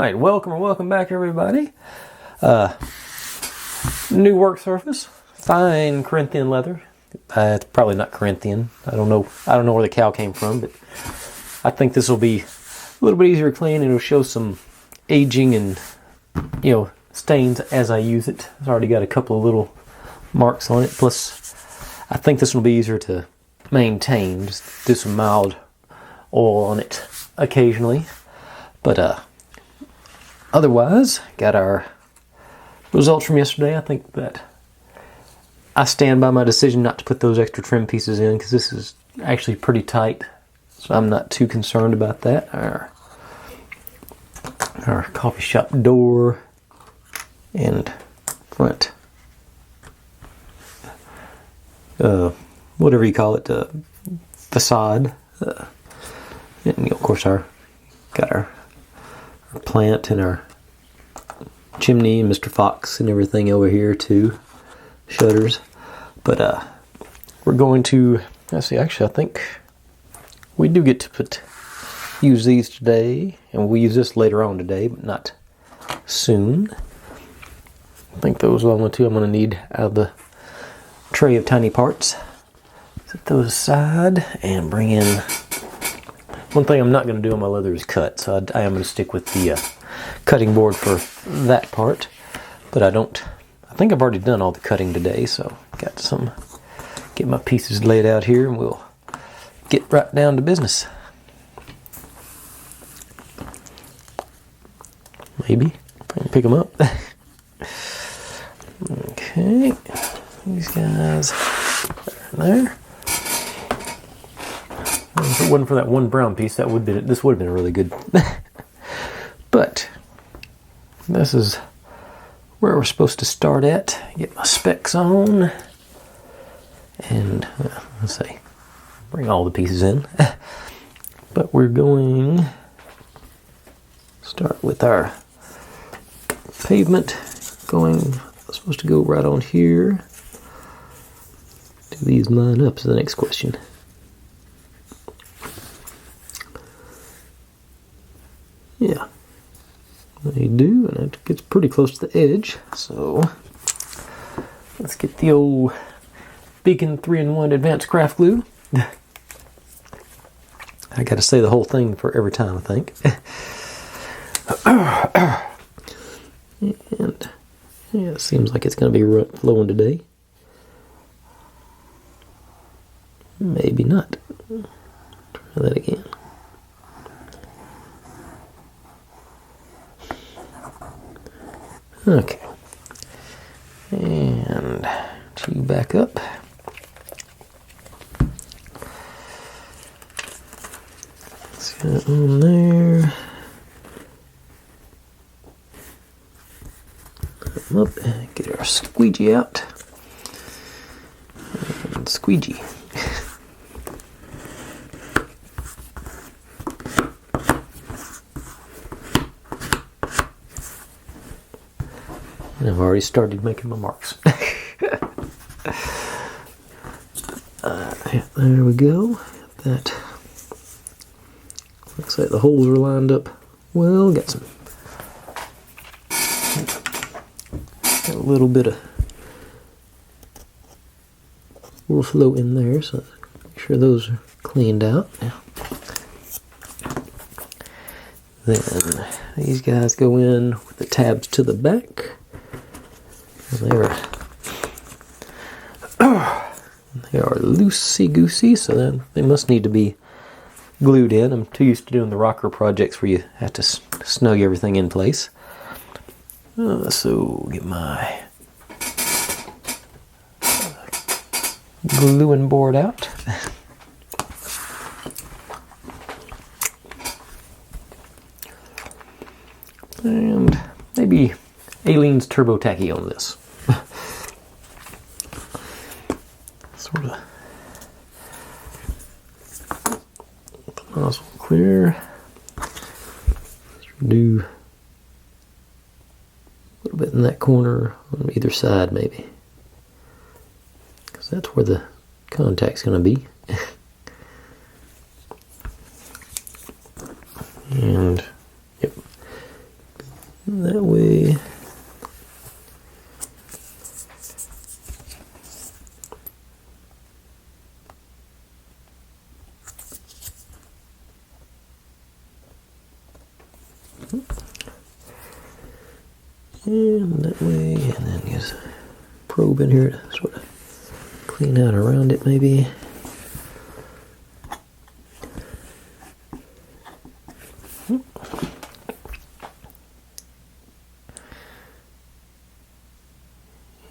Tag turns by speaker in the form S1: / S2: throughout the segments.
S1: Alright, welcome back everybody. New work surface, fine Corinthian leather. It's probably not Corinthian. I don't know where the cow came from, but I think this will be a little bit easier to clean and it'll show some aging and stains as I use it. It's already got a couple of little marks on it. Plus, I think this will be easier to maintain. Just do some mild oil on it occasionally. But otherwise, got our results from yesterday. I think that I stand by my decision not to put those extra trim pieces in because this is actually pretty tight. So I'm not too concerned about that. Our coffee shop door and front, whatever you call it, facade. And of course, got our plant and our chimney and Mr. Fox and everything over here too. Shutters. But we're going to, actually I think we do get to use these today, and we'll use this later on today, but not soon. I think those are the only two I'm going to need out of the tray of tiny parts. Set those aside and bring in. One thing I'm not going to do on my leather is cut, so I am going to stick with the cutting board for that part. But I think I've already done all the cutting today, so get my pieces laid out here and we'll get right down to business. Maybe, if I can pick them up. Okay, these guys there. If it wasn't for that one brown piece, this would have been really good. But this is where we're supposed to start at. Get my specs on, and let's see, bring all the pieces in. But we're going to start with our pavement. Supposed to go right on here. Do these line up is the next question. Yeah, they do, and it gets pretty close to the edge. So let's get the old Beacon 3-in-1 Advanced Craft Glue. I got to say the whole thing for every time, I think. And yeah, it seems like it's going to be flowing today. Maybe not. Try that again. Okay. And two back up. Let's get it on there. Put them up and get our squeegee out. And squeegee. And I've already started making my marks. There we go. That looks like the holes are lined up well. Got a little bit of flow in there, so make sure those are cleaned out. Then these guys go in with the tabs to the back. They are loosey-goosey, so then they must need to be glued in. I'm too used to doing the rocker projects where you have to snug everything in place. So get my gluing board out. And maybe Aleene's Turbo Tacky on this. Sort of the nozzle clear. Do a little bit in that corner on either side, maybe, because that's where the contact's going to be. And yep, And that way, and then use a probe in here to sort of clean out around it maybe.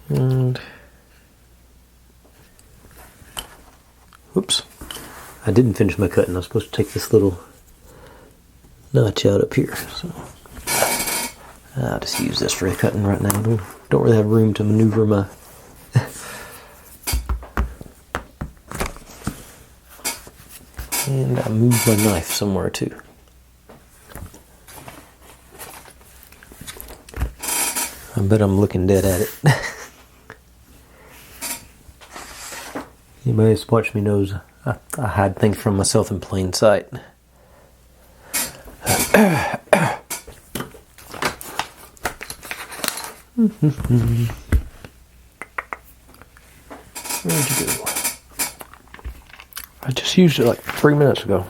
S1: And whoops, I didn't finish my cutting. I was supposed to take this little notch out up here, so I'll just use this for cutting right now. Don't really have room to maneuver my and I moved my knife somewhere too. I bet I'm looking dead at it. Anybody who's watched me knows I hide things from myself in plain sight. Where'd you go? I just used it like 3 minutes ago.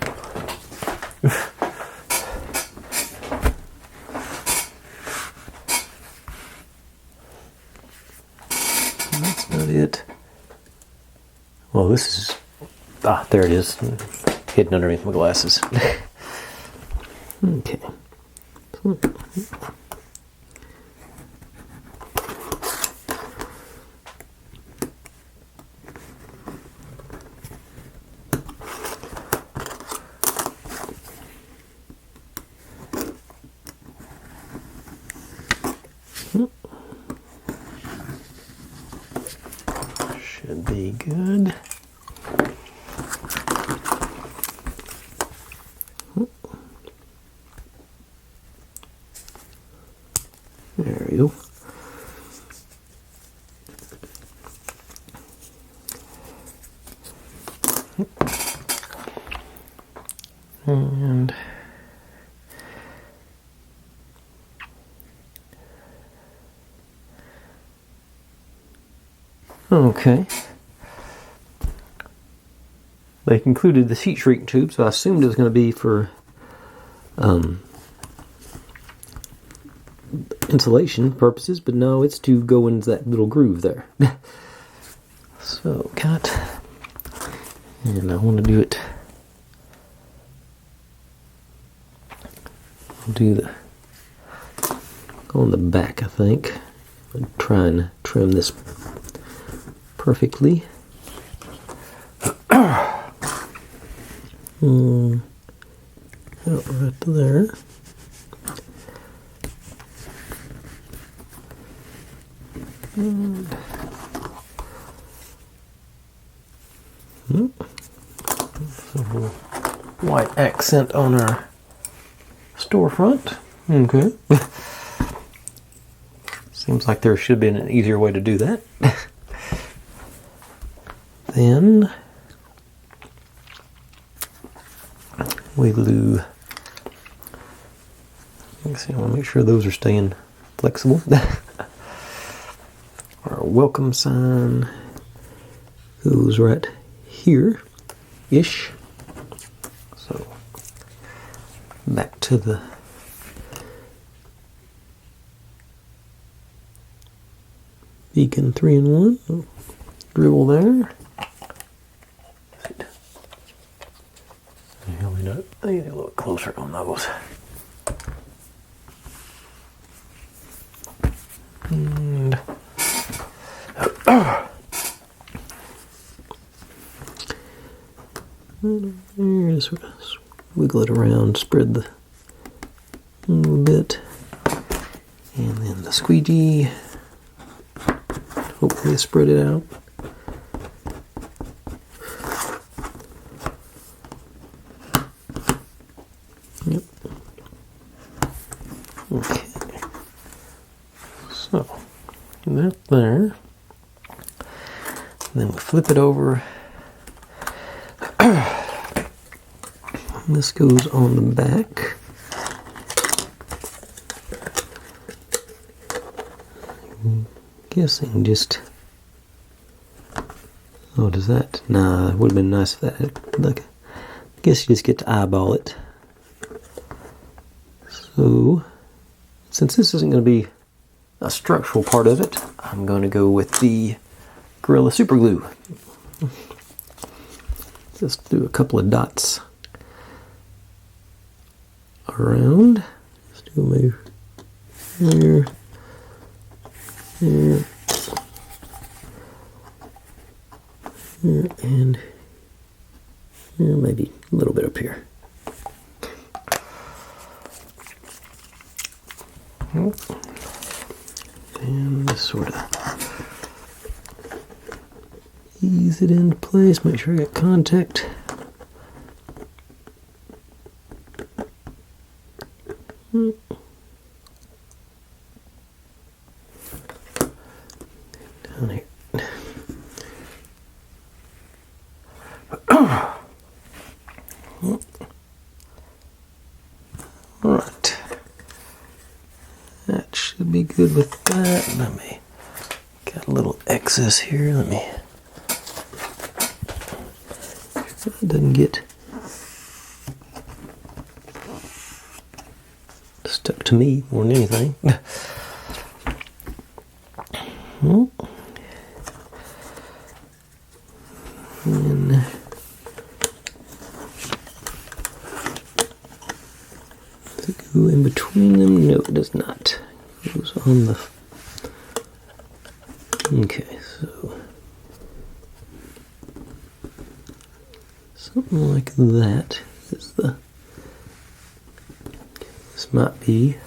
S1: That's not it. Well, this is... Ah, there it is. Hidden underneath my glasses. Okay. Should be good. There we go. And okay. They concluded the heat shrink tube, so I assumed it was going to be for insulation purposes, but no, it's to go into that little groove there. So, cut. And I want to do it. I'll do the on the back, I think. I'll try and trim this perfectly. Out right there. And white accent on our storefront. Okay. Seems like there should be an easier way to do that. Then we glue. Let's see, I want to make sure those are staying flexible. Our welcome sign goes right here-ish. So back to the beacon 3-in-1. Dribble there. I need to look closer on those. And just sort of wiggle it around, spread the a little bit, and then the squeegee. Hopefully spread it out. Yep. Okay. So that there. Then we flip it over. This goes on the back. I'm guessing just. Oh, does that? Nah, it would have been nice if that. Like, I guess you just get to eyeball it. So since this isn't going to be a structural part of it, I'm going to go with the Gorilla Super Glue. Just do a couple of dots around. Just do a move here, here, here, and here, maybe a little bit up here. And just sort of ease it into place, make sure I got contact. Down here. Alright. That should be good with that. Let me, got a little excess here. Let me, it doesn't get stuck to me more than anything. And does it go in between them? No, it does not. It goes on the... Okay, so something like that is the... This might be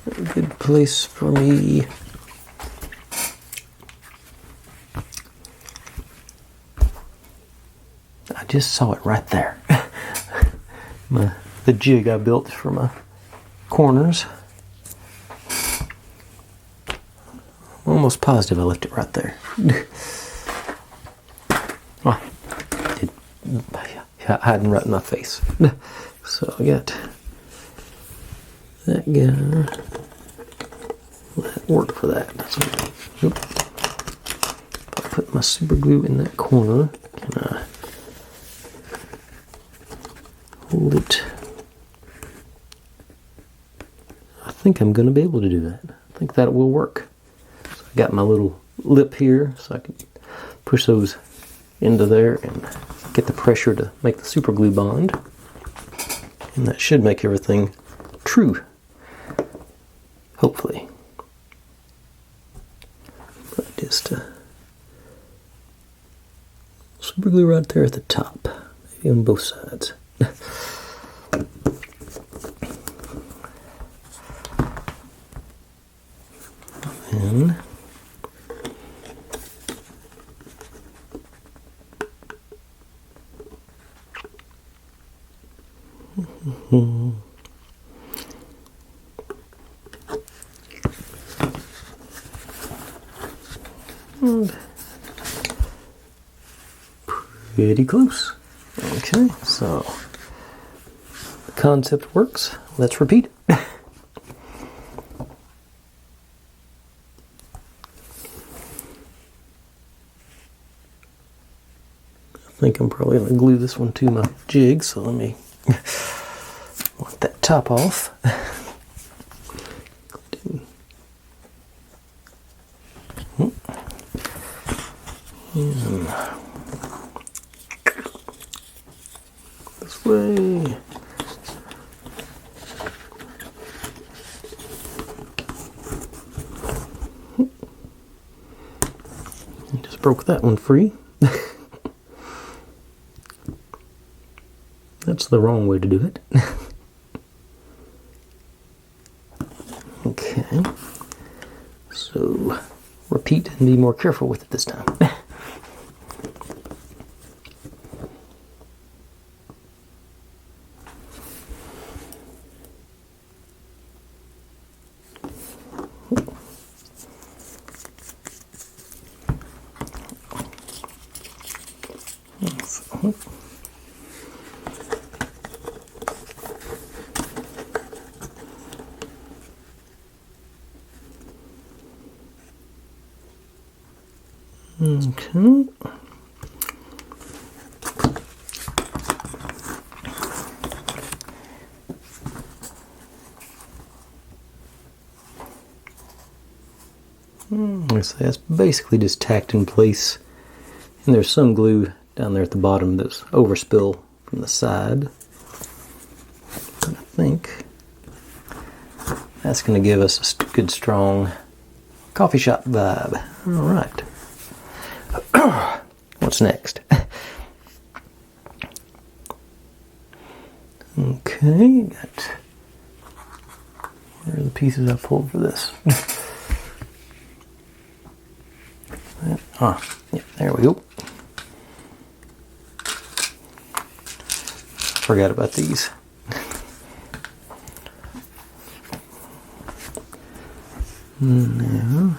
S1: a good place for me. I just saw it right there. The jig I built for my corners. I'm almost positive I left it right there. Oh, it hiding right in my face. So I got that guy. That worked for that. That's okay. Yep. If I put my super glue in that corner, can I hold it? I think I'm going to be able to do that. I think that will work. So I got my little lip here, so I can push those into there and get the pressure to make the super glue bond. And that should make everything true. Hopefully. But just super glue right there at the top. Maybe on both sides. And pretty close. Okay, so the concept works. Let's repeat it. I think I'm probably going to glue this one to my jig, so let me want that top off. And this way. Just broke that one free. That's the wrong way to do it. Okay. So, repeat and be more careful with it this time. Okay. So that's basically just tacked in place. And there's some glue down there at the bottom that's overspill from the side. And I think that's going to give us a good strong coffee shop vibe. Alright. What's next? Okay, got... Where are the pieces I pulled for this? Yeah, there we go. Forgot about these. Now,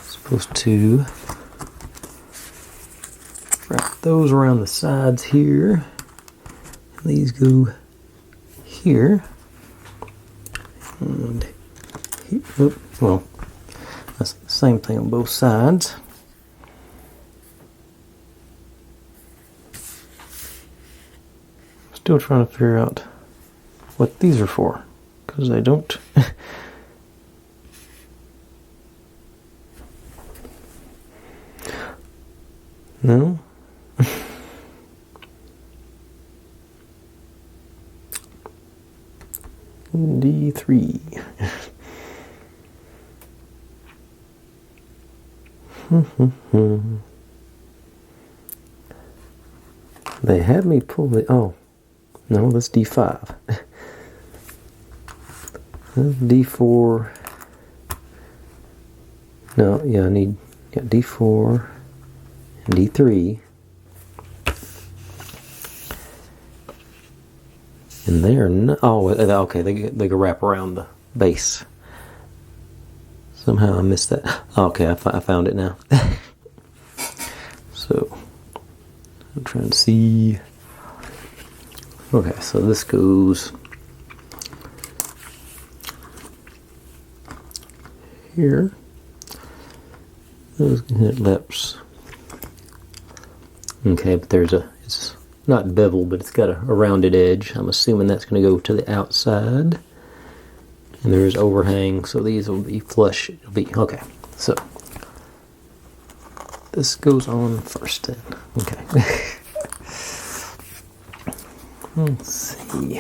S1: supposed to wrap those around the sides here. These go here. And here. Oop, well, that's the same thing on both sides. Still trying to figure out what these are for, because I don't. No? D3. They had me pull it. Oh, no, that's D5. D4. No, yeah, I need D4 and D3. And they're not. Oh, okay. They go wrap around the base. Somehow I missed that. Okay, I found it now. So I'm trying to see. Okay, so this goes here. Those hit lips. Okay, but it's not beveled, but it's got a rounded edge. I'm assuming that's going to go to the outside. And there's overhang, so these will be flush. It'll be okay. So this goes on first then. Okay. Let's see.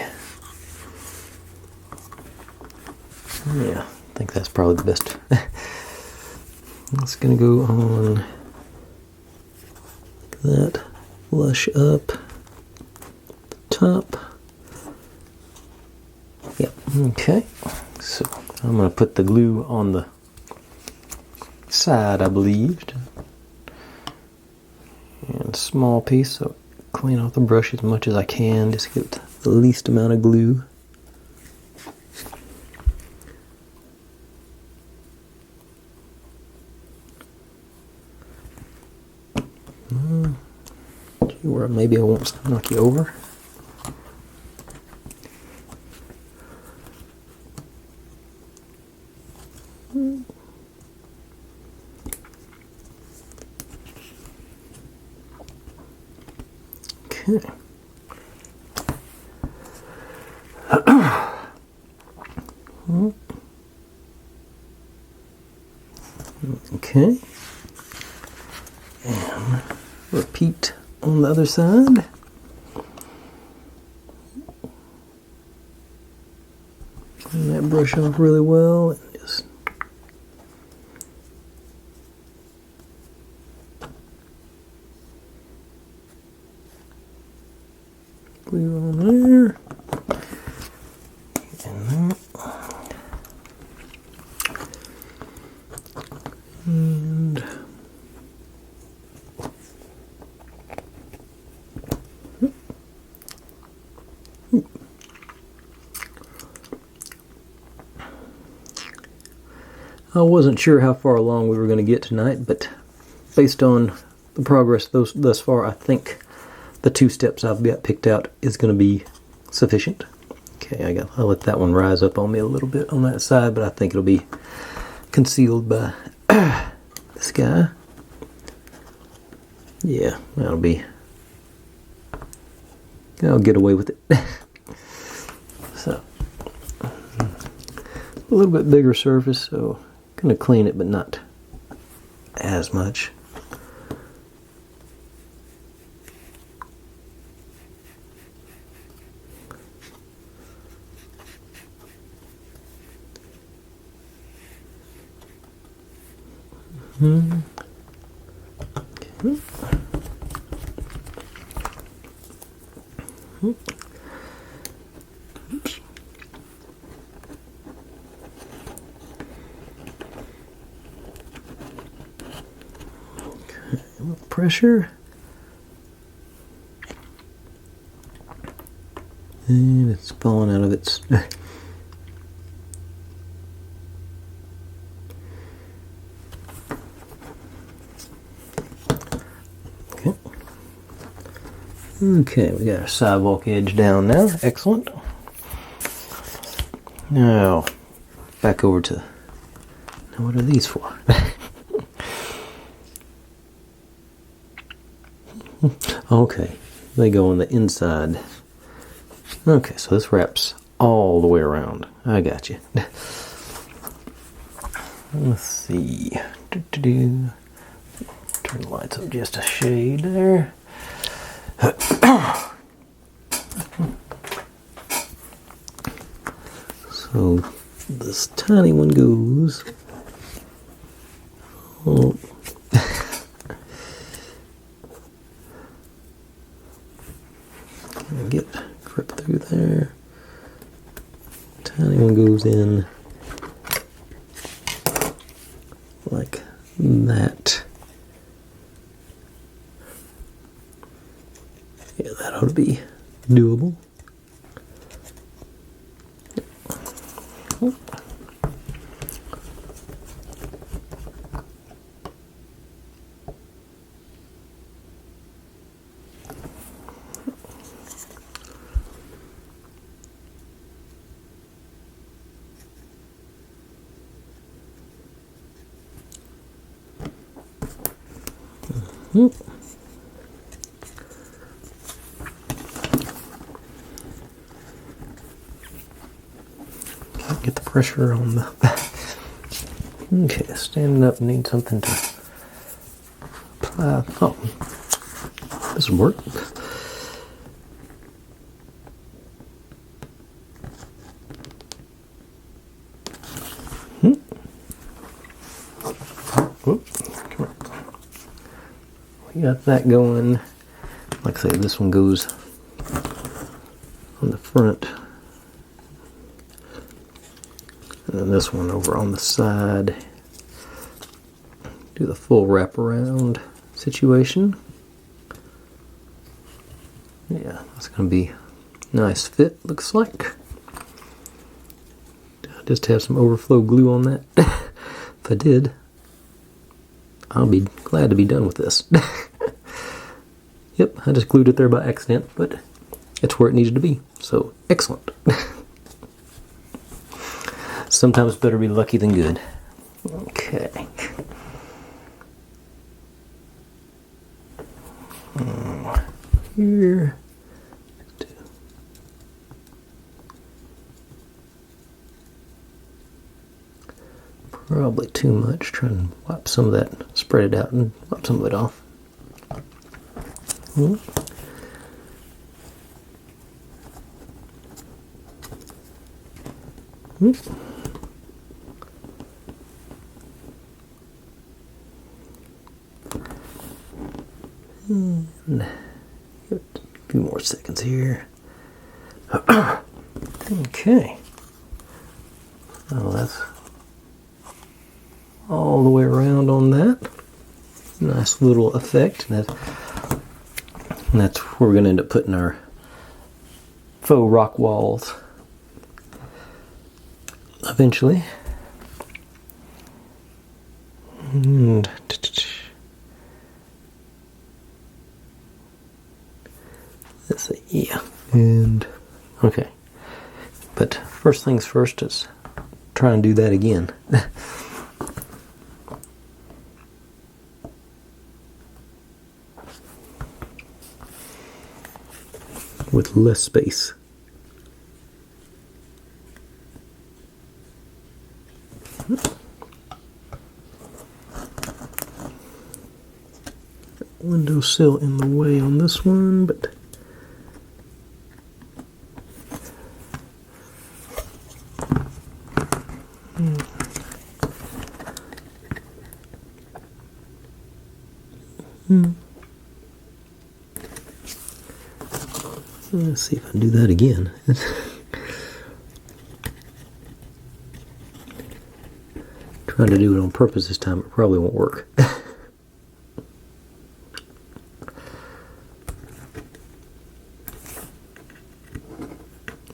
S1: Yeah, I think that's probably the best. It's going to go on that flush up the top. Yep. Okay. So I'm going to put the glue on the side, I believe. And a small piece, so clean off the brush as much as I can. Just get the least amount of glue. Or maybe I won't knock you over. Okay. Okay. And repeat on the other side. Clean that brush off really well and just glue on there. And that. And I wasn't sure how far along we were going to get tonight, but based on the progress thus far, I think the 2 steps I've got picked out is going to be sufficient. Okay, I'll let that one rise up on me a little bit on that side, but I think it'll be concealed by this guy. Yeah, I'll get away with it. So, a little bit bigger surface, so Gonna clean it, but not as much. Okay. Oops. Okay, a little pressure. And it's falling out of its... Okay, we got our sidewalk edge down now. Excellent. Now, back over to... Now what are these for? Okay, they go on the inside. Okay, so this wraps all the way around. I got you. Let's see. Turn the lights up just a shade there. So this tiny one goes. Oh. Get grip through there. Tiny one goes in like that. Yeah, that ought to be doable. Can't get the pressure on the... Okay, standing up, need something to apply. Oh, this will work. We got that going. Like I say, this one goes on the front. And then this one over on the side. Do the full wraparound situation. Yeah, that's going to be a nice fit, looks like. I just have some overflow glue on that. If I did, I'll be glad to be done with this. Yep, I just glued it there by accident, but it's where it needed to be. So, excellent. Sometimes better be lucky than good. Okay. Here. Probably too much. Try and wipe some of that, spread it out and wipe some of it off. And a few more seconds here. Okay. Oh, that's all the way around on that. Nice little effect. And that's where we're going to end up putting our faux rock walls eventually. And let's see, yeah. And okay. But first things first is try and do that again. With less space. windowsill in the way on this one, but let's see if I can do that again. Trying to do it on purpose this time, it probably won't work.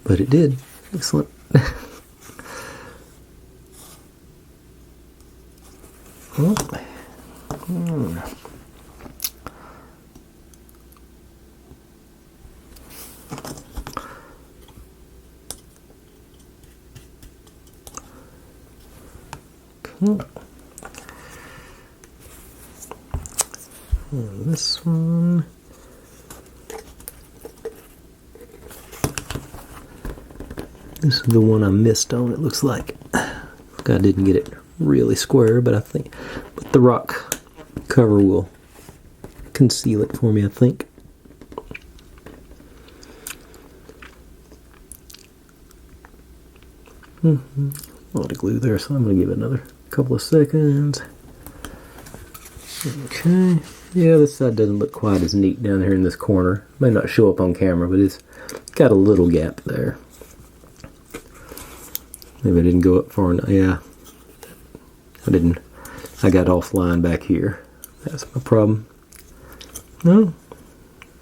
S1: But it did. Excellent. Well, and this one. This is the one I missed on, it looks like. I didn't get it really square, but I think the rock cover will conceal it for me, I think. A lot of glue there, so I'm going to give it another couple of seconds. Okay. Yeah, this side doesn't look quite as neat down here in this corner. May not show up on camera, but it's got a little gap there. Maybe I didn't go up far enough. Yeah. I didn't. I got offline back here. That's my problem. No.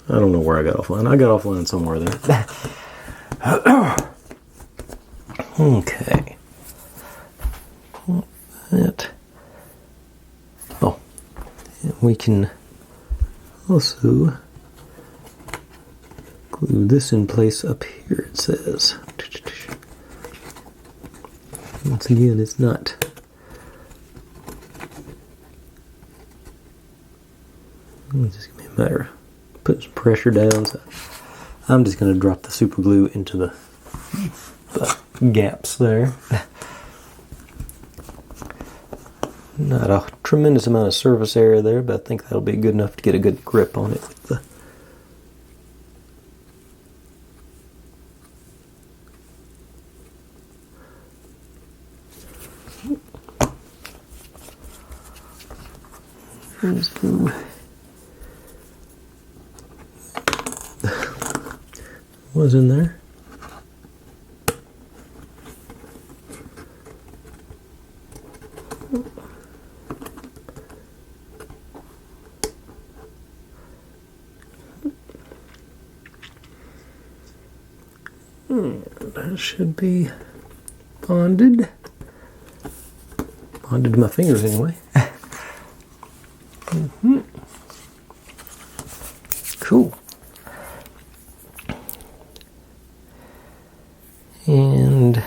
S1: I don't know where I got offline. I got offline somewhere there. Okay. That. Oh. We can also glue this in place up here, it says. Once again, it's not. Just give me a matter of putting some pressure down. So I'm just going to drop the super glue into the gaps there. Not a tremendous amount of surface area there, but I think that'll be good enough to get a good grip on it with the was in there. That should be bonded. Bonded to my fingers anyway. Cool. And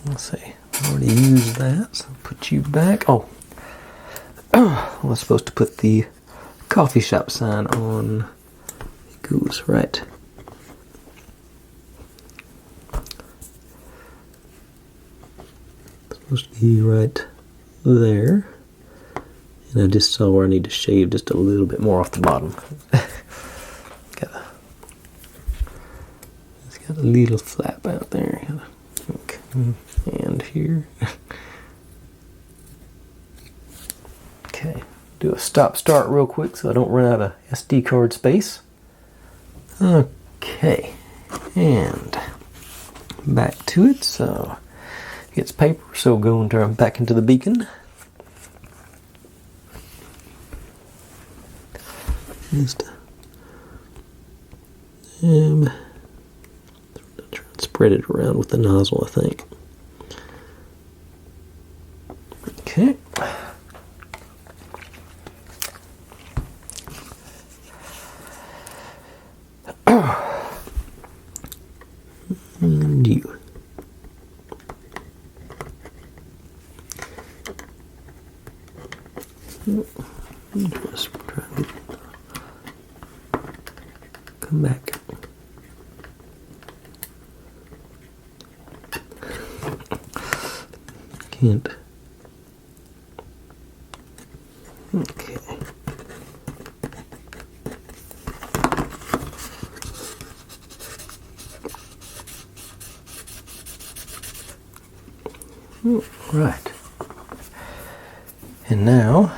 S1: let's see, I already used that, so I'll put you back. Oh, I was supposed to put the coffee shop sign on. It goes right. It's supposed to be right there. And I just saw where I need to shave just a little bit more off the bottom. It's got a little flap out there. Okay. And here. Okay. Do a stop-start real quick so I don't run out of SD card space. Okay. And back to it. So it's paper, so go and turn back into the beacon. Just try and spread it around with the nozzle, I think. Okay. And you. Just try to get. Come back. Can't. Okay. Right. And now,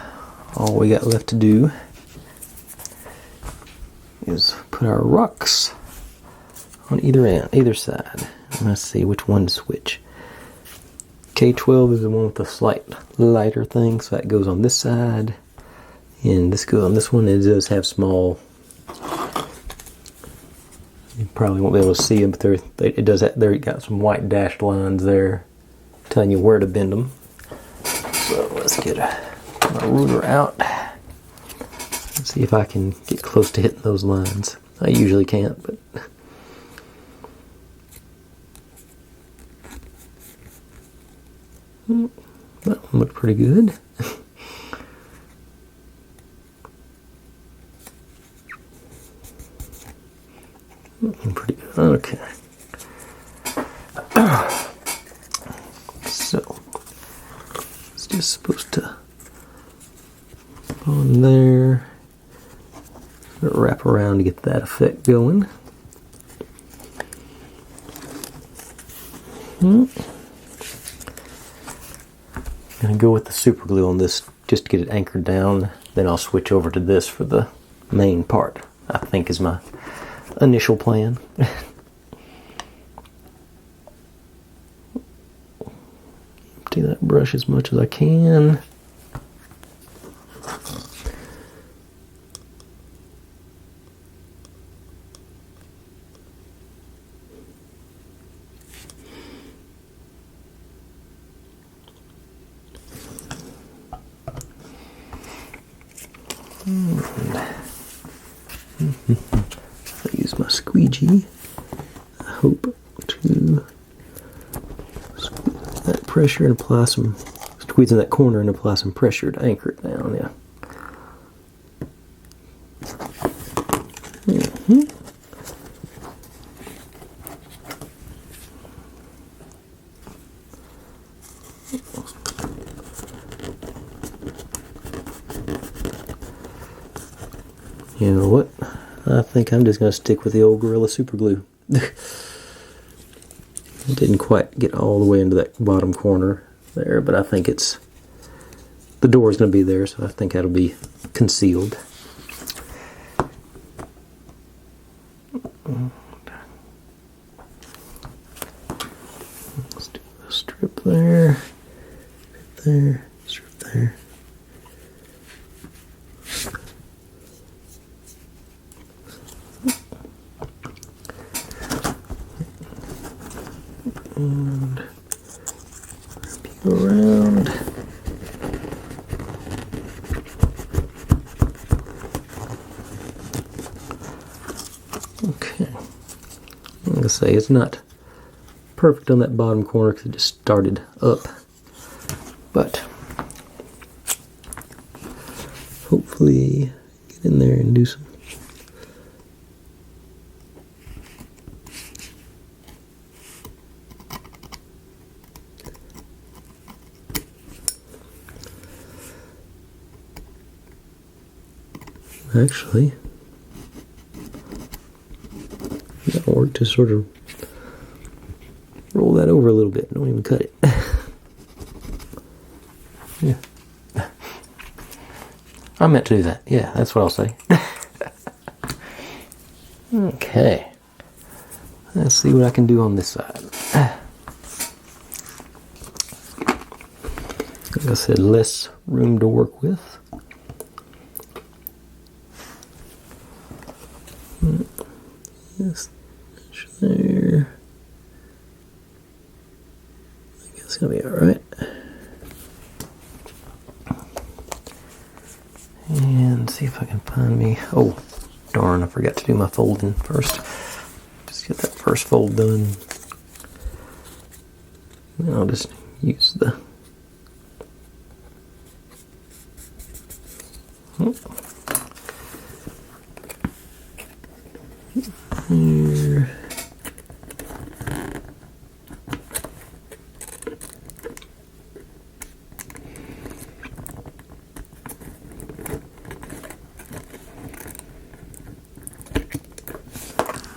S1: all we got left to do is put our rocks on either side. Let's see which one's which. K12 is the one with the slight lighter thing, so that goes on this side. And this goes on this one. It does have small. You probably won't be able to see them, but it does. There, you got some white dashed lines there, telling you where to bend them. So let's get my ruler out. Let's see if I can get close to hitting those lines. I usually can't, but. That one looked pretty good. Pretty good. Okay. So it's just supposed to go on there. Wrap around to get that effect going. Gonna go with the super glue on this just to get it anchored down. Then I'll switch over to this for the main part, I think is my initial plan. Empty that brush as much as I can. I use my squeegee. I hope to squeeze that pressure and apply some, squeeze in that corner and apply some pressure to anchor it down. Yeah. You know what? I think I'm just going to stick with the old Gorilla Super Glue. It didn't quite get all the way into that bottom corner there, but I think it's... The door is going to be there, so I think that'll be concealed. Let's do a strip there, strip there. And go around. Okay. I'm going to say it's not perfect on that bottom corner because it just started up. But hopefully get in there and do some. Actually, that'll work to sort of roll that over a little bit. Don't even cut it. Yeah. I meant to do that. Yeah, that's what I'll say. Okay. Let's see what I can do on this side. Like I said, less room to work with. Yes, there. I think it's gonna be alright. And see if I can find me. Oh, darn, I forgot to do my folding first. Just get that first fold done. Then I'll just use the. Here.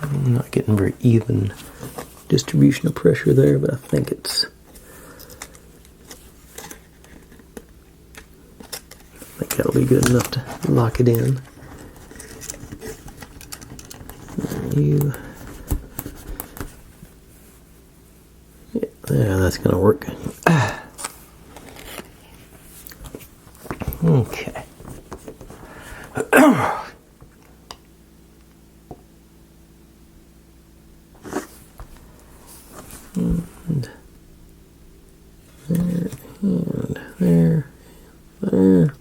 S1: I'm not getting very even distribution of pressure there, but I think it's that'll be good enough to lock it in. Yeah, that's gonna work. Okay. And there, there.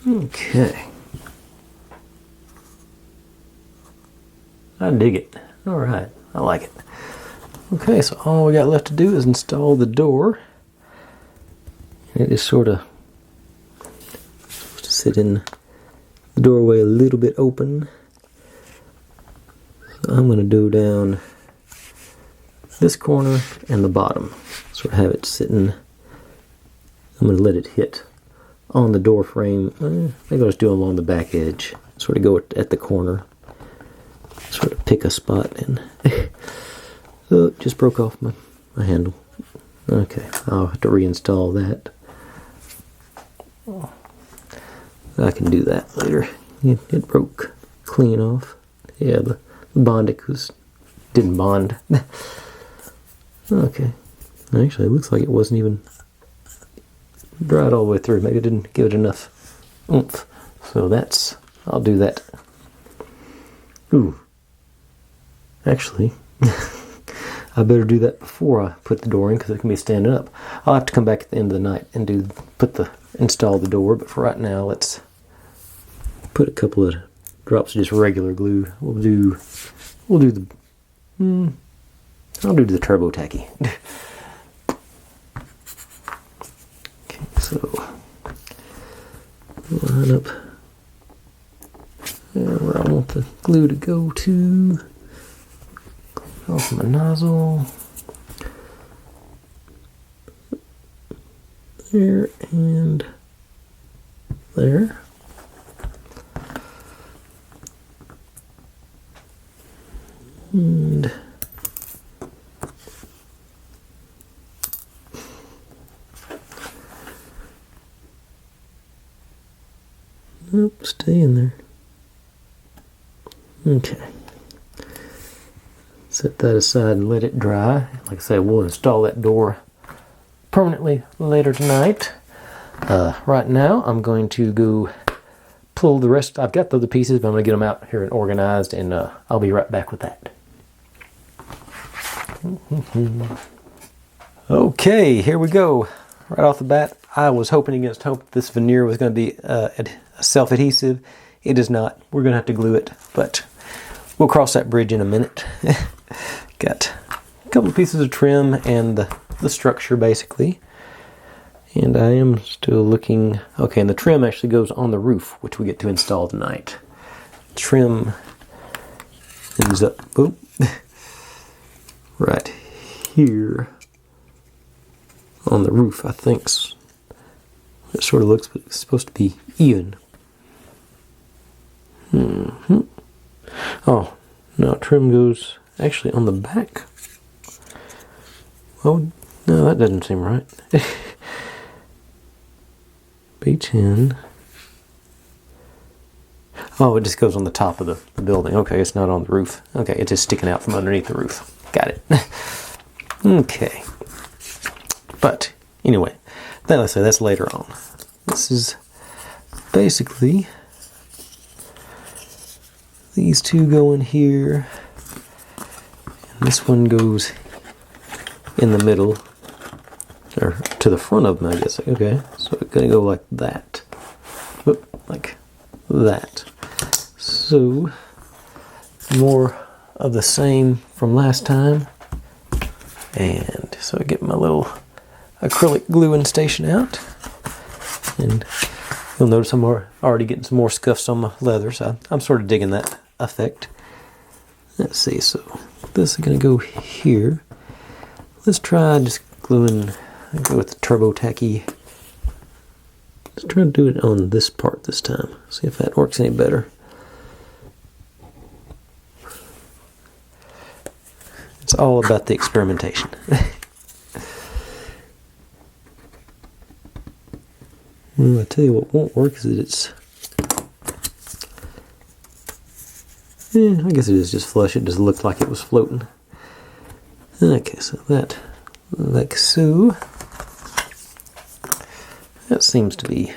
S1: Okay. I dig it. Alright, I like it. Okay, so all we got left to do is install the door. It is sort of supposed to sit in the doorway a little bit open. So I'm going to go down this corner and the bottom. Sort of have it sitting. I'm going to let it hit on the door frame. Maybe I'll just do it along the back edge. Sort of go at the corner. Sort of pick a spot and oh, it just broke off my handle. Okay, I'll have to reinstall that. I can do that later. It broke clean off. Yeah, the Bondic didn't bond. Okay. Actually, it looks like it wasn't even dried all the way through. Maybe it didn't give it enough oomph. So I'll do that. Ooh. Actually, I better do that before I put the door in because it can be standing up. I'll have to come back at the end of the night and install the door. But for right now, let's put a couple of drops of just regular glue. I'll do the turbo tacky. Okay, so line up there where I want the glue to go to. Off my nozzle. There and there. And nope, stay in there. Okay. Set that aside and let it dry. Like I said, we'll install that door permanently later tonight. Right now, I'm going to go pull the rest. I've got the other pieces, but I'm going to get them out here and organized, and I'll be right back with that. Okay, here we go. Right off the bat, I was hoping against hope this veneer was going to be self-adhesive. It is not. We're going to have to glue it, but we'll cross that bridge in a minute. Got a couple of pieces of trim and the structure basically. And I am still looking. Okay, and the trim actually goes on the roof, which we get to install tonight. Trim ends up right here on the roof, I think. It sort of looks, but it's supposed to be even. Oh, no, trim goes actually on the back. Oh, no, that doesn't seem right. B10. Oh, it just goes on the top of the building. Okay, it's not on the roof. Okay, it's just sticking out from underneath the roof. Got it. Okay. But, anyway, let's say that's later on. This is basically these two go in here, and this one goes in the middle, or to the front of them, I guess. Okay, so it's gonna go like that. Oop, like that. So, more of the same from last time. And so I get my little acrylic gluing station out. And you'll notice I'm already getting some more scuffs on my leather, so I'm sort of digging that effect. Let's see, so this is going to go here. Let's try just gluing I'll go with the turbo tacky. Let's try to do it on this part this time. See if that works any better. It's all about the experimentation. Well, I tell you what won't work is that it's... I guess it is just flush. It just looked like it was floating. Okay, so that, like so. That seems to be...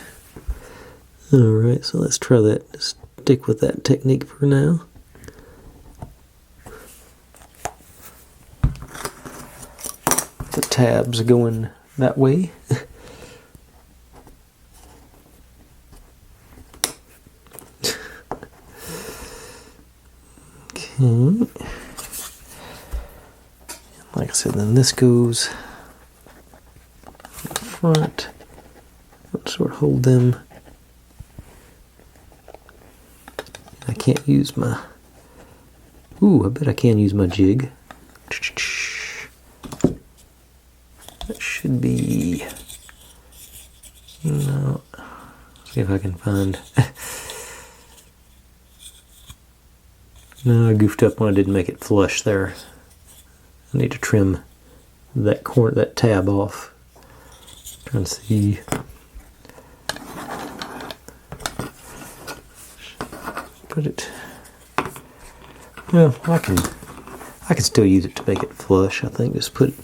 S1: Alright, so let's try that. Just stick with that technique for now. The tabs going that way. Okay. Like I said, then this goes in front. Let's sort of hold them. I can't use my... Ooh, I bet I can use my jig. That should be... No. See if I can find... No, I goofed up when I didn't make it flush there. I need to trim that corner, that tab off. Trying to see. Put it. Well, I can still use it to make it flush. I think just put it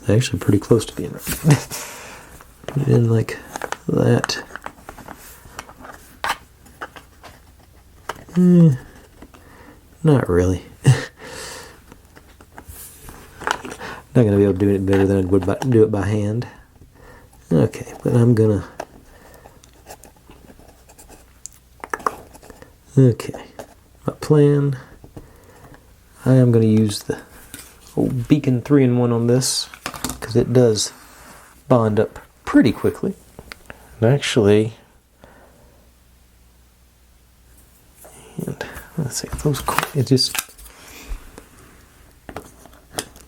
S1: actually pretty close to being right. Put it in like that. Not really. Not gonna be able to do it better than I would do it by hand. Okay, but I'm gonna. Okay, my plan. I am gonna use the old Beacon 3-in-1 on this because it does bond up pretty quickly. And actually, and let's see, those. It just.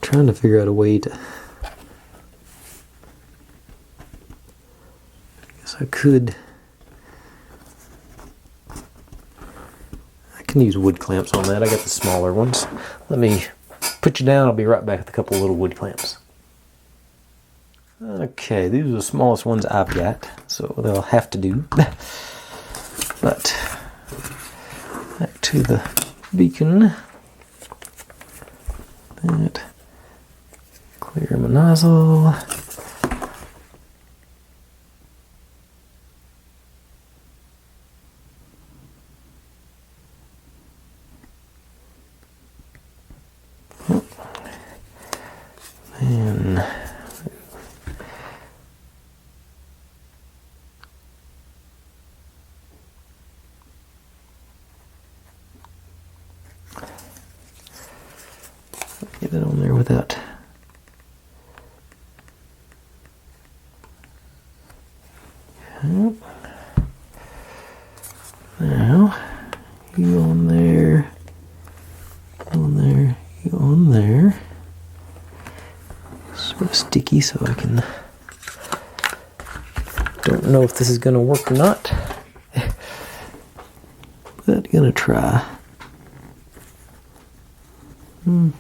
S1: Trying to figure out a way to... I guess I could... I can use wood clamps on that. I got the smaller ones. Let me put you down. I'll be right back with a couple of little wood clamps. Okay, these are the smallest ones I've got, so they'll have to do. But back to the beacon. That... Clear my nozzle. And get it on there without... Now, you on there, you on there. Sort of sticky, so I can... Don't know if this is going to work or not, but gonna try. I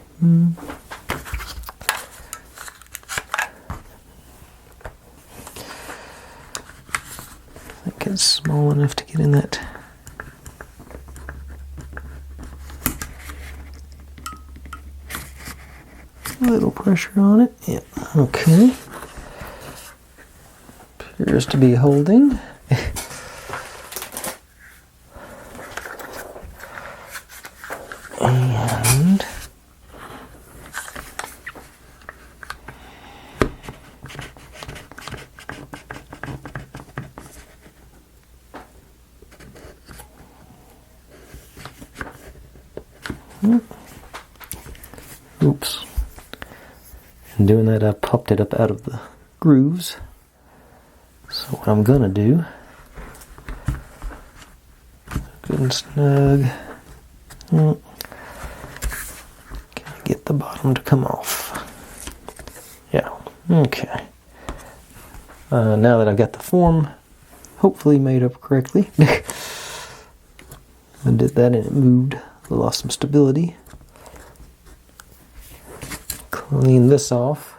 S1: think it's small enough to get in that. A little pressure on it. Yeah, okay. Appears to be holding. And oops. In doing that, I popped it up out of the grooves. So what I'm gonna do, good and snug. Can I get the bottom to come off? Yeah, okay. now that I've got the form hopefully made up correctly. I did that and it moved. I lost some stability. Clean this off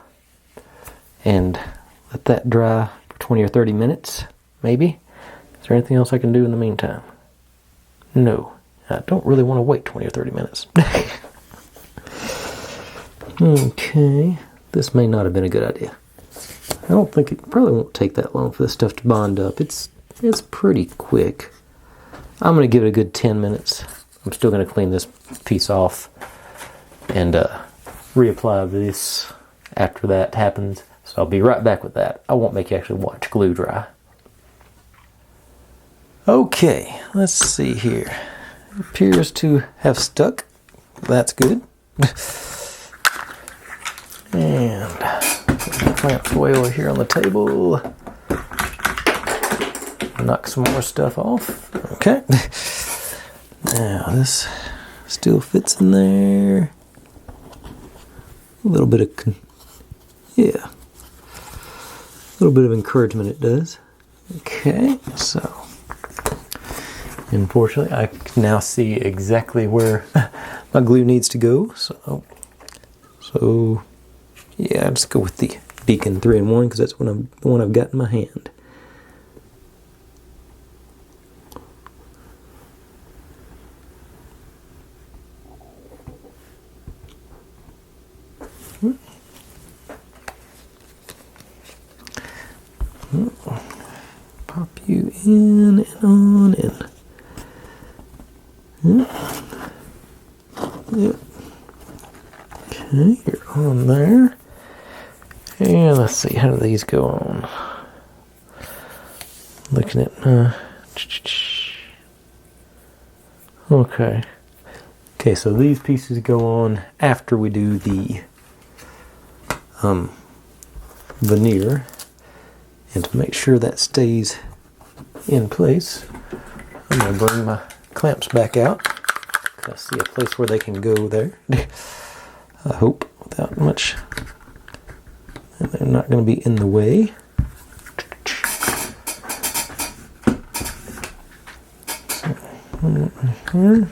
S1: and let that dry for 20 or 30 minutes, maybe. Is there anything else I can do in the meantime? No. I don't really want to wait 20 or 30 minutes. Okay. This may not have been a good idea. I don't think it probably won't take that long for this stuff to bond up. It's pretty quick. I'm going to give it a good 10 minutes. I'm still going to clean this piece off and reapply this after that happens. So I'll be right back with that. I won't make you actually watch glue dry. Okay, let's see here. It appears to have stuck. That's good. And clamp away over here on the table. Knock some more stuff off. Okay. Now this still fits in there. A little bit of, yeah. A little bit of encouragement it does. Okay, so unfortunately I can now see exactly where my glue needs to go. So yeah, I'll just go with the Beacon 3-in-1 because that's the one I've got in my hand. Pop you in and on in. Yep. Okay, you're on there. And let's see, how do these go on? Looking at, okay. Okay, so these pieces go on after we do the veneer. And to make sure that stays in place, I'm going to bring my clamps back out. I see a place where they can go there. I hope without much. And they're not going to be in the way. Here.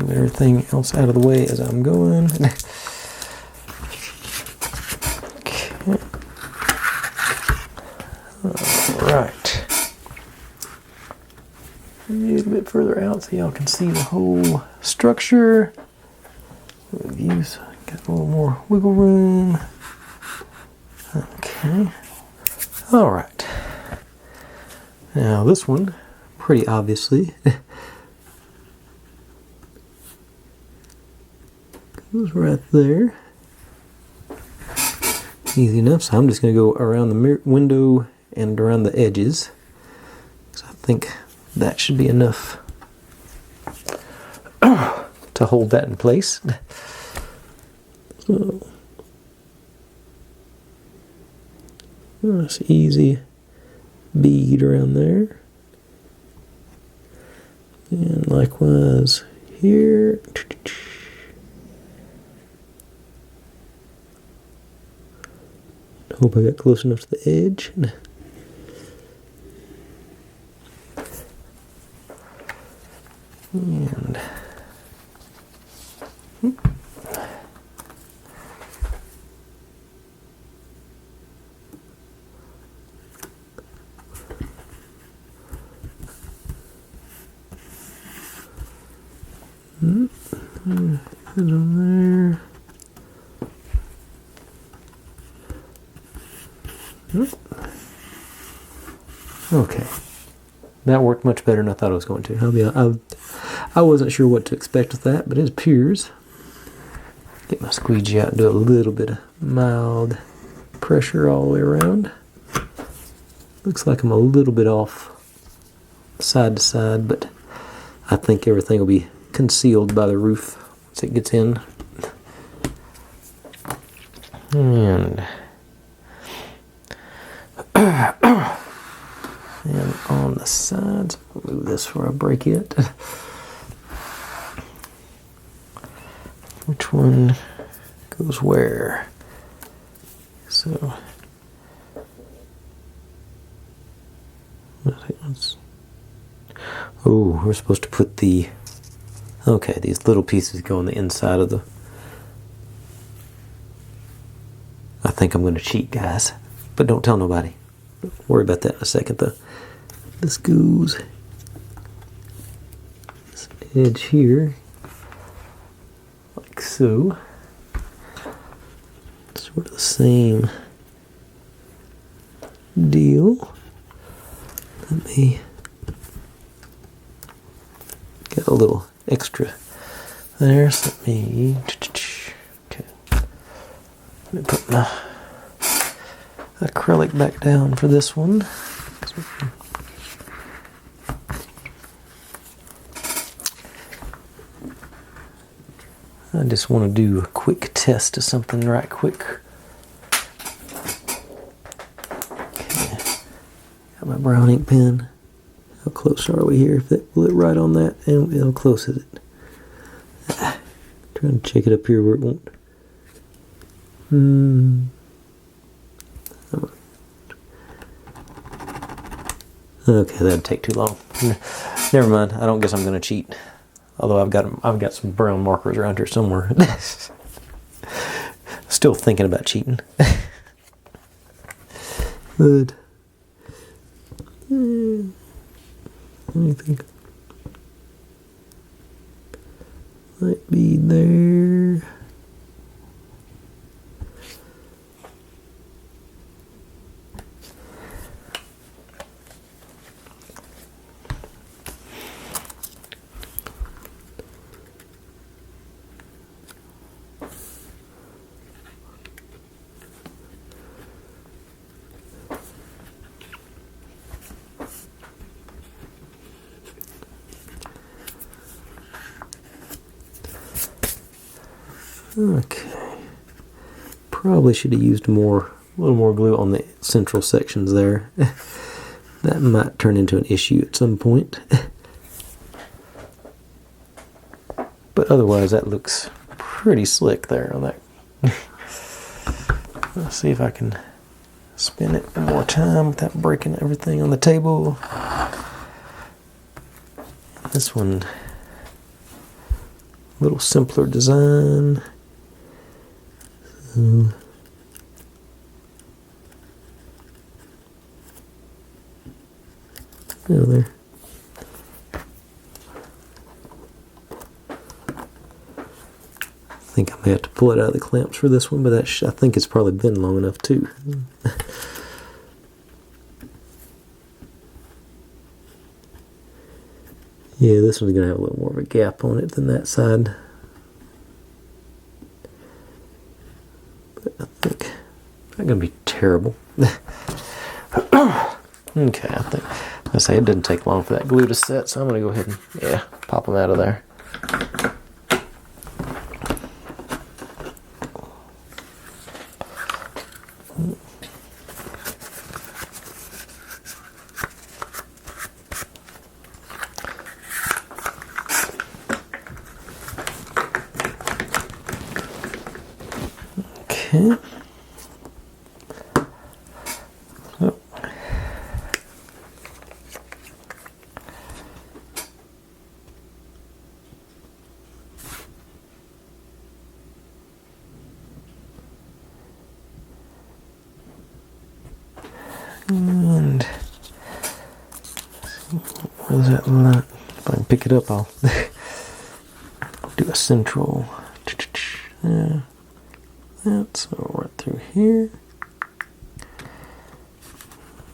S1: Everything else out of the way as I'm going. Okay. Alright. A little bit further out so y'all can see the whole structure. Views, got a little more wiggle room. Okay. Alright. Now this one, pretty obviously, goes right there. Easy enough, so I'm just going to go around the window and around the edges. So I think that should be enough to hold that in place. So, nice easy bead around there. And likewise here. Hope I got close enough to the edge. And put it on there. Okay, that worked much better than I thought it was going to. I wasn't sure what to expect with that, but it appears. Get my squeegee out and do a little bit of mild pressure all the way around. Looks like I'm a little bit off side to side, but I think everything will be concealed by the roof once it gets in. And on the sides. Move this before I break it. Which one goes where? So, oh, we're supposed to put the, okay, these little pieces go on the inside of the, I think I'm going to cheat, guys, but don't tell nobody. Don't worry about that in a second, though. This goes, this edge here, like so. Sort of the same deal. Let me get a little extra there. So let me, okay. Let me put my acrylic back down for this one. I just want to do a quick test of something right quick. Okay. Got my brown ink pen. How close are we here? If that will it right on that, and how close is it? Trying to check it up here where it won't. Okay, that'd take too long. Never mind. I don't guess I'm gonna cheat. Although I've got some brown markers around here somewhere. Still thinking about cheating. But anything might be there. Okay, probably should have used a little more glue on the central sections there. That might turn into an issue at some point. But otherwise, that looks pretty slick there on that. Let's see if I can spin it one more time without breaking everything on the table. This one, a little simpler design. There. I think I may have to pull it out of the clamps for this one, but I think it's probably been long enough too. Yeah, this one's going to have a little more of a gap on it than that side. But I think not going to be terrible. Okay, I say it didn't take long for that glue to set, so I'm going to go ahead and, pop them out of there. Okay. So. And where's that line? If I can pick it up, I'll do a central. That's right through here.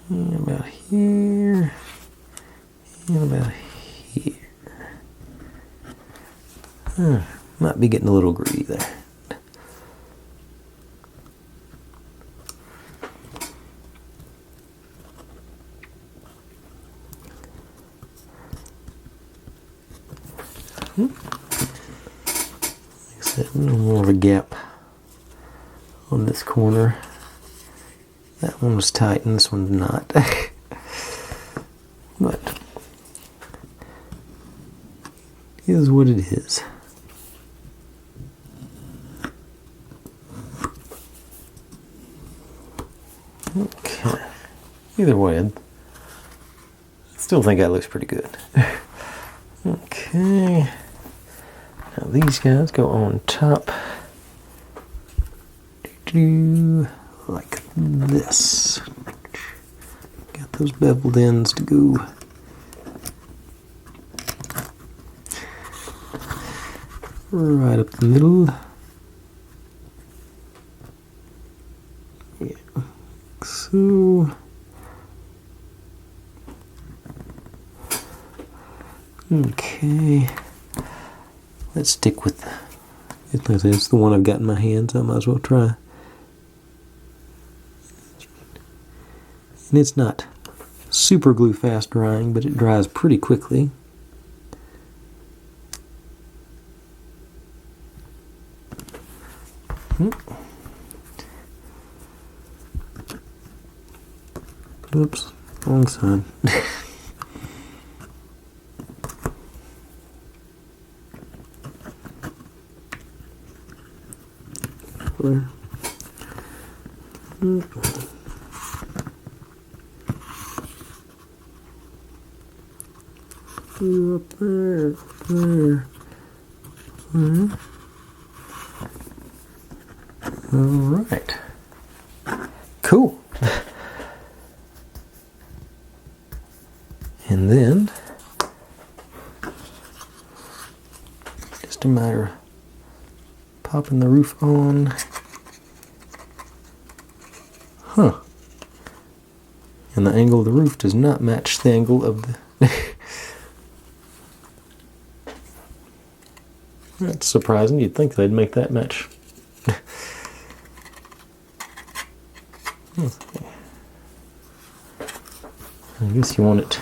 S1: And about here. And about here. Might be getting a little greedy there. Like I said, a little more of a gap on this corner. That one was tight and this one's not. is what it is. Okay. Either way, I still think that looks pretty good. Okay. Now these guys go on top. Like this. Got those beveled ends to go. Right up the middle. Yeah. So. Okay. Let's stick with it's the one I've got in my hand, so I might as well try. And it's not super glue fast drying, but it dries pretty quickly. Oops, wrong side. There. Up there, there. All right. Cool. And then, just a matter of popping the roof on. Huh. And the angle of the roof does not match the angle of the... That's surprising. You'd think they'd make that match. I guess you want it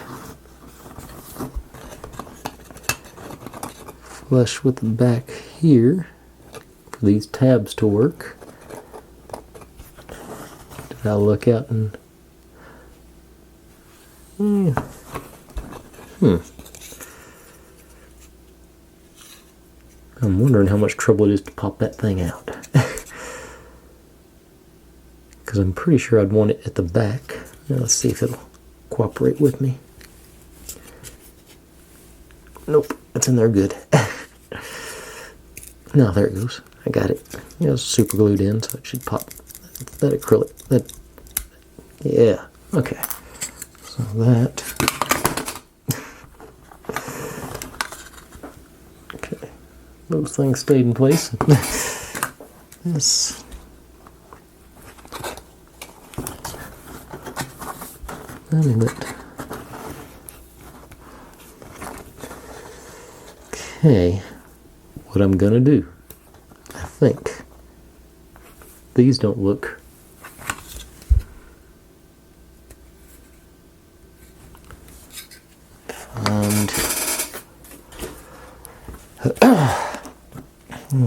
S1: flush with the back here for these tabs to work. Did I look out and... I'm wondering how much trouble it is to pop that thing out. Because I'm pretty sure I'd want it at the back. Now let's see if it'll cooperate with me. Nope, it's in there good. No, there it goes. I got it. It's super glued in, so it should pop. That acrylic. Yeah, okay. So that. Okay. Those things stayed in place. This. Okay, what I'm gonna do, I think these don't look and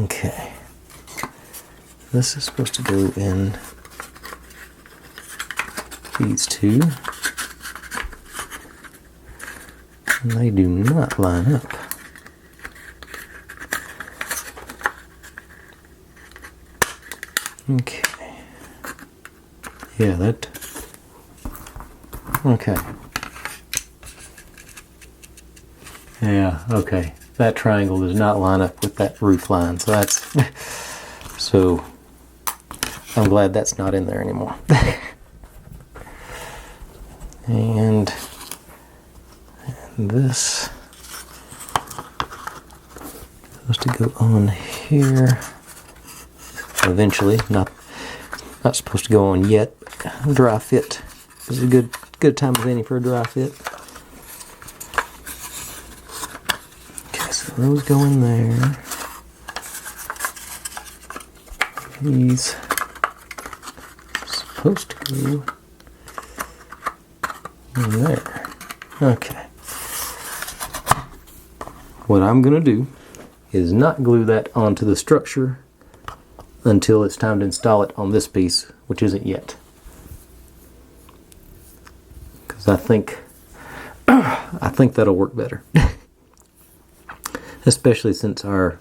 S1: okay, this is supposed to go in these two. And they do not line up. Okay. Yeah, that... Okay. Yeah, okay. That triangle does not line up with that roof line, so that's... So, I'm glad that's not in there anymore. And this supposed to go on here eventually. Not supposed to go on yet. Dry fit is a good time as any for a dry fit. Okay, so those go in there. These are supposed to go in there. Okay. What I'm going to do is not glue that onto the structure until it's time to install it on this piece, which isn't yet. Because I think that'll work better. especially since our,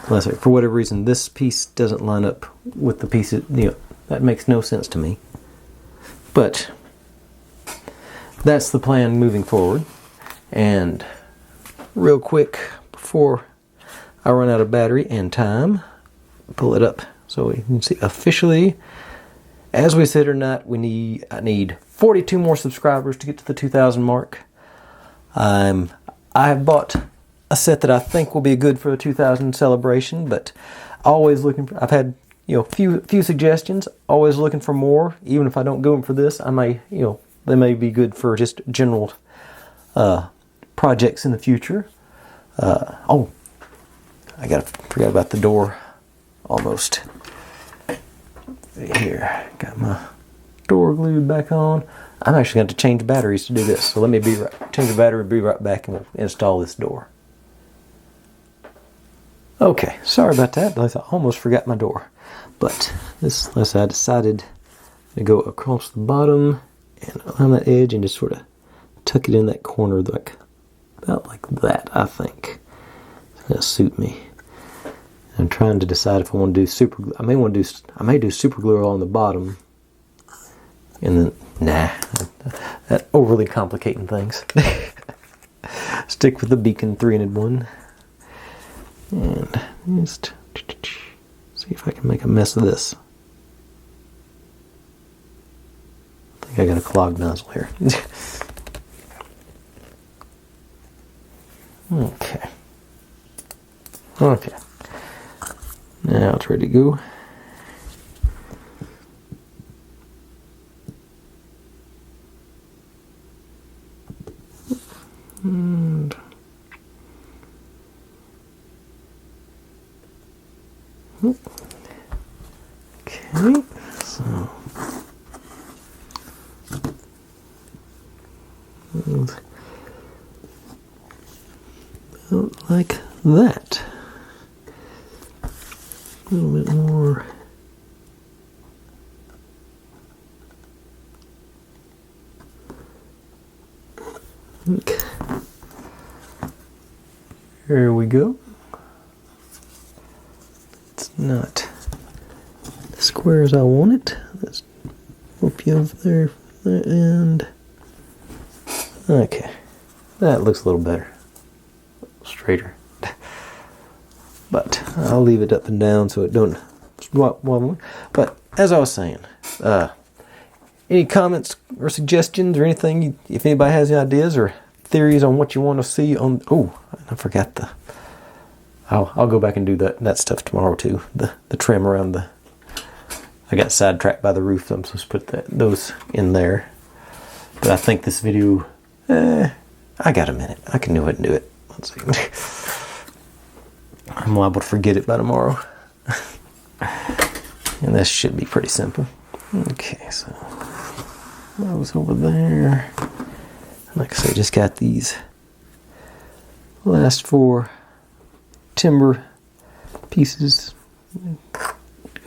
S1: let's say, for whatever reason, this piece doesn't line up with the piece, that makes no sense to me. But that's the plan moving forward. And real quick, before I run out of battery and time, pull it up so we can see officially, as we said or not, I need 42 more subscribers to get to the 2,000 mark. I have bought a set that I think will be good for the 2,000 celebration, but always looking for, I've had, few suggestions, always looking for more. Even if I don't go in for this, I may, they may be good for just general projects in the future. I forgot about the door almost. Here, got my door glued back on. I'm actually going to change batteries to do this. So let me change the battery, be right back, and we'll install this door. Okay, sorry about that. I almost forgot my door. But I decided to go across the bottom and on that edge and just sort of tuck it in that corner, about like that, I think. It's going to suit me. I'm trying to decide if I want to do super glue. I may do super glue on the bottom. And then, that overly complicating things. Stick with the beacon 3-in-1. And just see if I can make a mess of this. I think I got a clogged nozzle here. Okay. Now it's ready to go. And okay, so about like that. A little bit more. Okay. Here we go. It's not as square as I want it. Let's whoop you over there from that end. Okay. That looks a little better. A little straighter. But I'll leave it up and down so it don't wobble. But as I was saying, any comments or suggestions or anything, if anybody has any ideas or theories on what you want to see on, I forgot I'll go back and do that stuff tomorrow too. The trim around I got sidetracked by the roof, so I'm supposed to put those in there. But I think this video, I got a minute. I can do it and do it. Let's see. I'm liable to forget it by tomorrow. And this should be pretty simple. Okay, so that was over there. Like I say, just got these last 4 timber pieces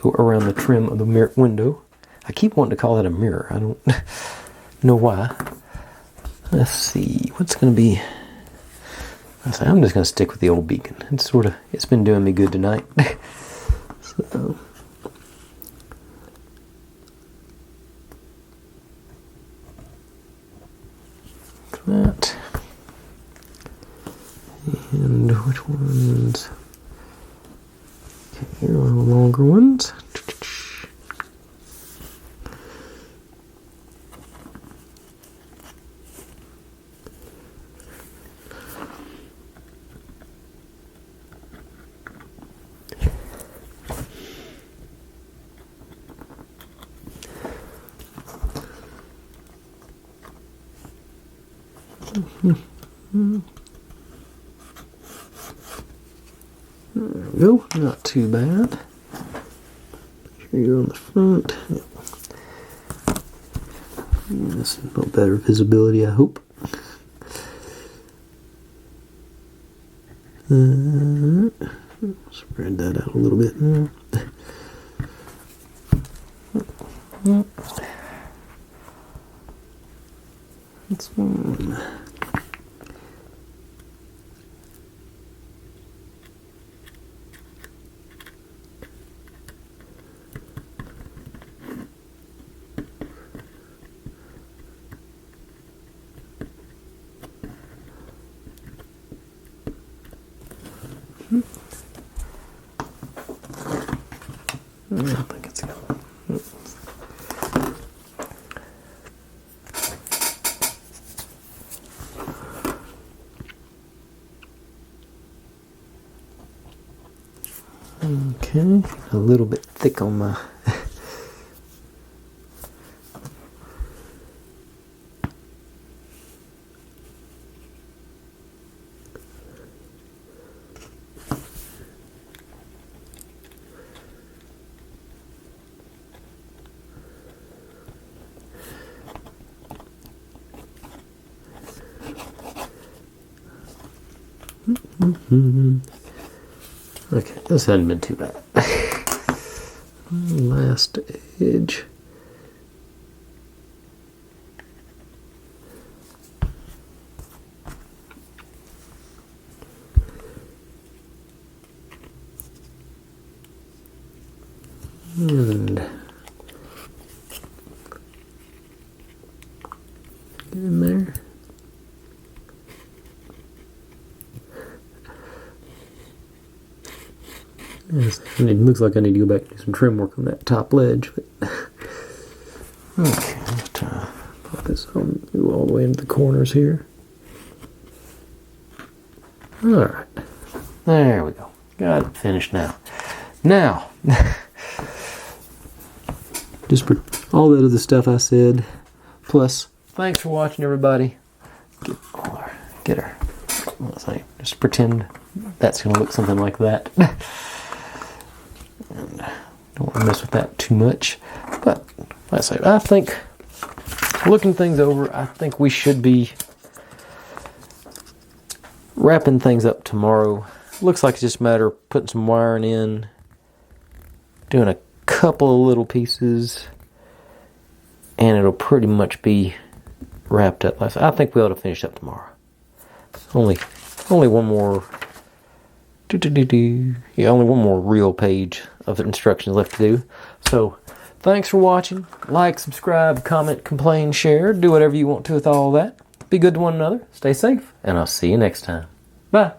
S1: go around the trim of the mirror window. I keep wanting to call that a mirror. I don't know why. Let's see, what's going to be... I'm just going to stick with the old beacon. It's been doing me good tonight. So... that. And which ones? Okay, here are the longer ones. There we go, not too bad. Here you're on the front. Yep. This is a little better visibility, I hope. Spread that out a little bit more. That's one. I think it's good. Okay, a little bit thick on my Okay, this hadn't been too bad. Last edge. And get in there. Yes, and it looks like I need to go back and do some trim work on that top ledge. But okay, let's put this on, go all the way into the corners here. Alright, there we go. Got it finished now. Now, just for all that other stuff I said, plus, thanks for watching, everybody. Get her. Let's say, just pretend that's going to look something like that. And don't want to mess with that too much. But, like I say, I think, looking things over, I think we should be wrapping things up tomorrow. Looks like it's just a matter of putting some wiring in, doing a couple of little pieces, and it'll pretty much be wrapped up. I think we ought to finish up tomorrow. Only one more. Yeah, only one more real page of instructions left to do. So, thanks for watching. Like, subscribe, comment, complain, share. Do whatever you want to with all that. Be good to one another. Stay safe. And I'll see you next time. Bye.